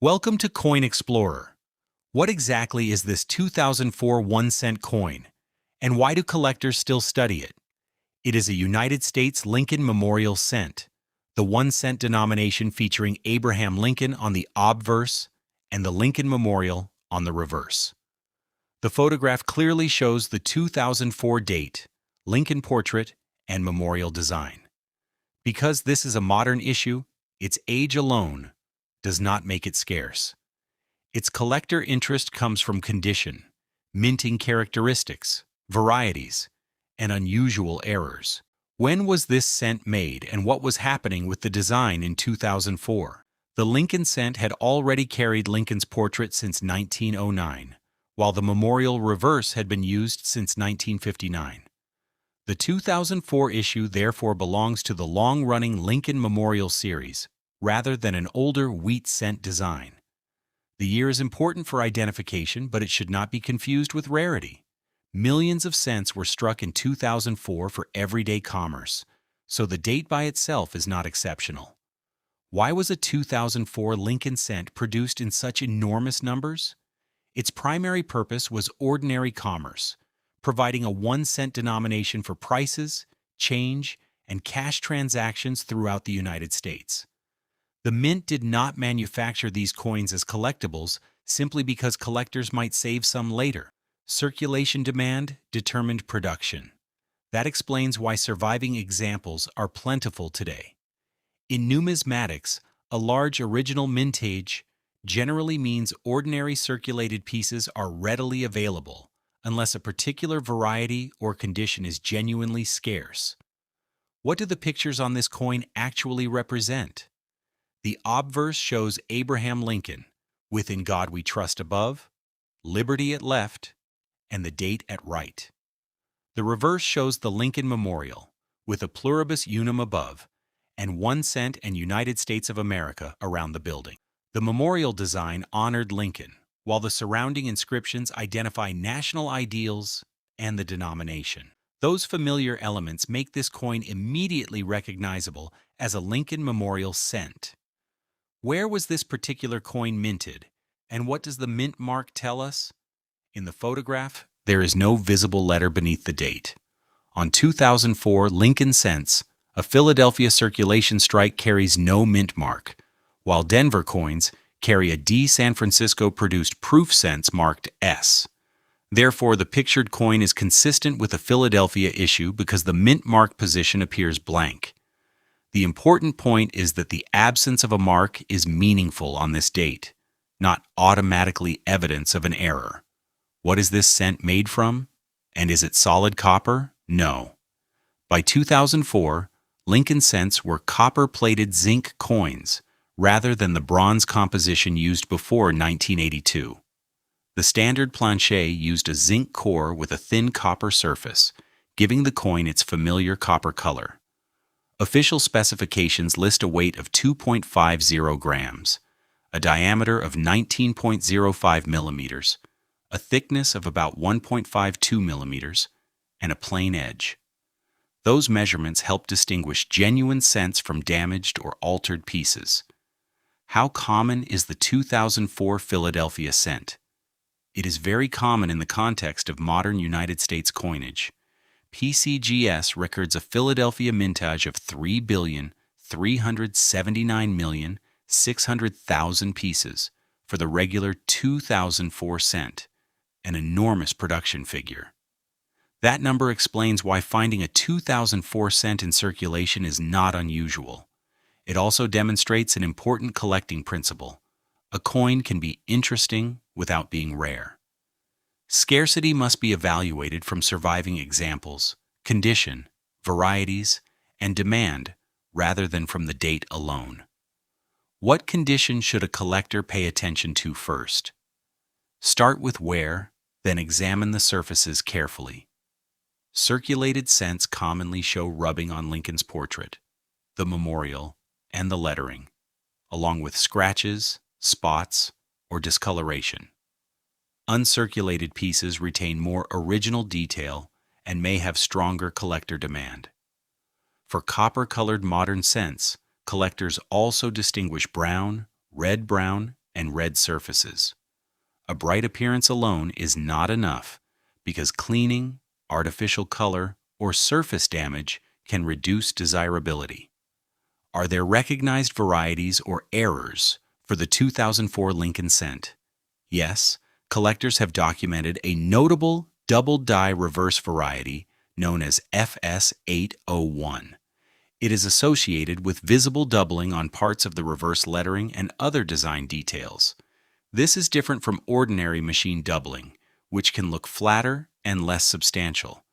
Welcome to Coin Explorer. What exactly is this 2004 1-cent coin, and why do collectors still study it? It is a United States Lincoln Memorial Cent, the 1-cent denomination featuring Abraham Lincoln on the obverse and the Lincoln Memorial on the reverse. The photograph clearly shows the 2004 date, Lincoln portrait, and memorial design. Because this is a modern issue, its age alone does not make it scarce. Its collector interest comes from condition, minting characteristics, varieties, and unusual errors. When was this cent made and what was happening with the design in 2004? The Lincoln cent had already carried Lincoln's portrait since 1909, while the memorial reverse had been used since 1959. The 2004 issue therefore belongs to the long-running Lincoln Memorial series, rather than an older wheat cent design. The year is important for identification, but it should not be confused with rarity. Millions of cents were struck in 2004 for everyday commerce, so the date by itself is not exceptional. Why was a 2004 Lincoln cent produced in such enormous numbers? Its primary purpose was ordinary commerce, providing a 1-cent denomination for prices, change, and cash transactions throughout the United States. The mint did not manufacture these coins as collectibles simply because collectors might save some later. Circulation demand determined production. That explains why surviving examples are plentiful today. In numismatics, a large original mintage generally means ordinary circulated pieces are readily available, unless a particular variety or condition is genuinely scarce. What do the pictures on this coin actually represent? The obverse shows Abraham Lincoln, with "In God We Trust" above, "Liberty" at left, and the date at right. The reverse shows the Lincoln Memorial, with a pluribus unum above, and 1 cent and United States of America around the building. The memorial design honored Lincoln, while the surrounding inscriptions identify national ideals and the denomination. Those familiar elements make this coin immediately recognizable as a Lincoln Memorial cent. Where was this particular coin minted, and what does the mint mark tell us? In the photograph, there is no visible letter beneath the date. On 2004 Lincoln cents, a Philadelphia circulation strike carries no mint mark, while Denver coins carry a D. San Francisco-produced proof cents marked S. Therefore, the pictured coin is consistent with the Philadelphia issue because the mint mark position appears blank. The important point is that the absence of a mark is meaningful on this date, not automatically evidence of an error. What is this cent made from? And is it solid copper? No. By 2004, Lincoln cents were copper-plated zinc coins rather than the bronze composition used before 1982. The standard plancher used a zinc core with a thin copper surface, giving the coin its familiar copper color. Official specifications list a weight of 2.50 grams, a diameter of 19.05 millimeters, a thickness of about 1.52 millimeters, and a plain edge. Those measurements help distinguish genuine cents from damaged or altered pieces. How common is the 2004 Philadelphia cent? It is very common in the context of modern United States coinage. PCGS records a Philadelphia mintage of 3,379,600,000 pieces for the regular 2004 cent, an enormous production figure. That number explains why finding a 2004 cent in circulation is not unusual. It also demonstrates an important collecting principle. A coin can be interesting without being rare. Scarcity must be evaluated from surviving examples, condition, varieties, and demand rather than from the date alone. What condition should a collector pay attention to first? Start with wear, then examine the surfaces carefully. Circulated cents commonly show rubbing on Lincoln's portrait, the memorial, and the lettering, along with scratches, spots, or discoloration. Uncirculated pieces retain more original detail and may have stronger collector demand. For copper-colored modern cents, collectors also distinguish brown, red-brown, and red surfaces. A bright appearance alone is not enough because cleaning, artificial color, or surface damage can reduce desirability. Are there recognized varieties or errors for the 2004 Lincoln cent? Yes, collectors have documented a notable double-die reverse variety known as FS801. It is associated with visible doubling on parts of the reverse lettering and other design details. This is different from ordinary machine doubling, which can look flatter and less substantial.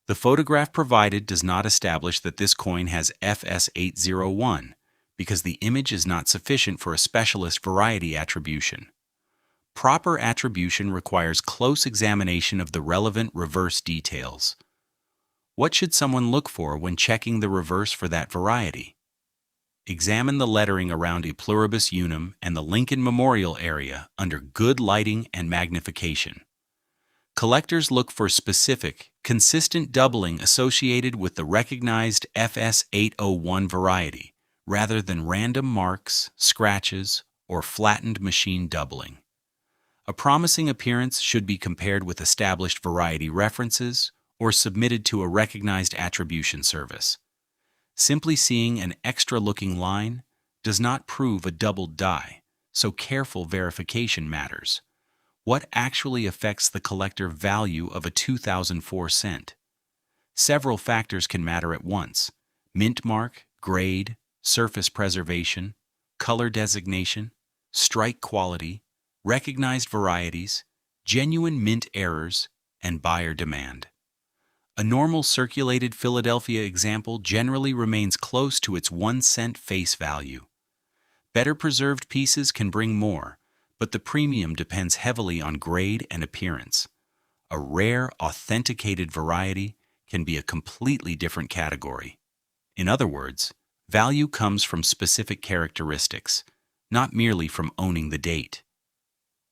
The photograph provided does not establish that this coin has FS801 because the image is not sufficient for a specialist variety attribution. Proper attribution requires close examination of the relevant reverse details. What should someone look for when checking the reverse for that variety? Examine the lettering around E pluribus unum and the Lincoln Memorial area under good lighting and magnification. Collectors look for specific, consistent doubling associated with the recognized FS801 variety, rather than random marks, scratches, or flattened machine doubling. A promising appearance should be compared with established variety references or submitted to a recognized attribution service. Simply seeing an extra-looking line does not prove a doubled die, so careful verification matters. What actually affects the collector value of a 2004 cent? Several factors can matter at once: mint mark, grade, surface preservation, color designation, strike quality, recognized varieties, genuine mint errors, and buyer demand. A normal circulated Philadelphia example generally remains close to its 1 cent face value. Better preserved pieces can bring more, but the premium depends heavily on grade and appearance. A rare, authenticated variety can be a completely different category. In other words, value comes from specific characteristics, not merely from owning the date.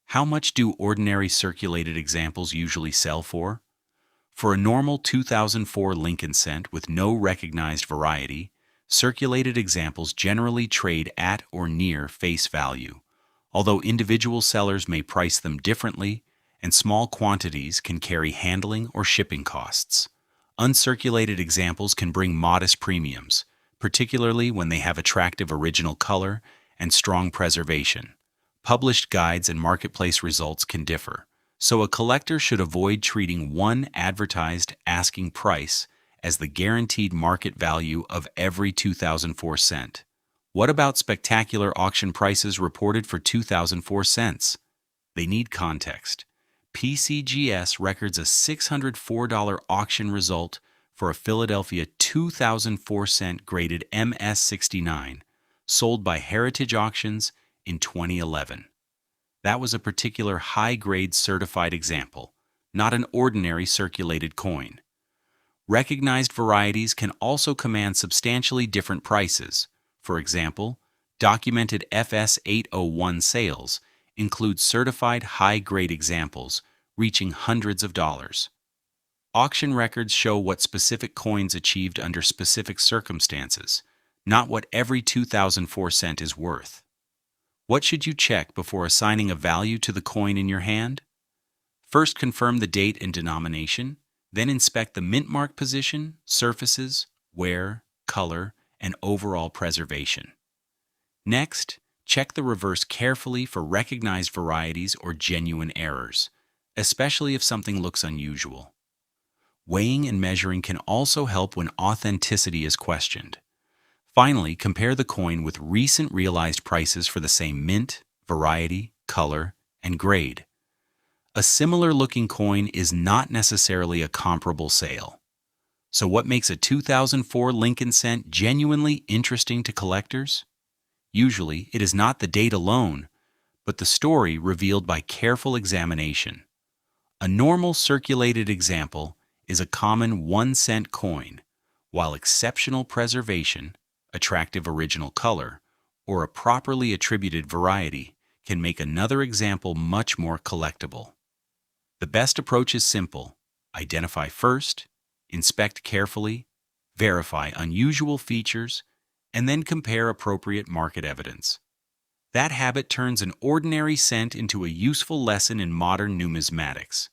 How much do ordinary circulated examples usually sell for? For a normal 2004 Lincoln cent with no recognized variety, circulated examples generally trade at or near face value, although individual sellers may price them differently and small quantities can carry handling or shipping costs. Uncirculated examples can bring modest premiums, particularly when they have attractive original color and strong preservation. Published guides and marketplace results can differ, so a collector should avoid treating one advertised asking price as the guaranteed market value of every 2004 cent. What about spectacular auction prices reported for 2004 cents? They need context. PCGS records a $604 auction result for a Philadelphia 2004 cent graded MS69, sold by Heritage Auctions in 2011. That was a particular high-grade certified example, not an ordinary circulated coin. Recognized varieties can also command substantially different prices. For example, documented FS801 sales include certified high-grade examples reaching hundreds of dollars. Auction records show what specific coins achieved under specific circumstances, not what every 2004 cent is worth. What should you check before assigning a value to the coin in your hand? First, confirm the date and denomination, then inspect the mint mark position, surfaces, wear, color, and overall preservation. Next, check the reverse carefully for recognized varieties or genuine errors, especially if something looks unusual. Weighing and measuring can also help when authenticity is questioned. Finally, compare the coin with recent realized prices for the same mint, variety, color, and grade. A similar-looking coin is not necessarily a comparable sale. So what makes a 2004 Lincoln cent genuinely interesting to collectors? Usually, it is not the date alone, but the story revealed by careful examination. A normal circulated example is a common 1 cent coin, while exceptional preservation, attractive original color, or a properly attributed variety can make another example much more collectible. The best approach is simple: identify first, inspect carefully, verify unusual features, and then compare appropriate market evidence. That habit turns an ordinary cent into a useful lesson in modern numismatics.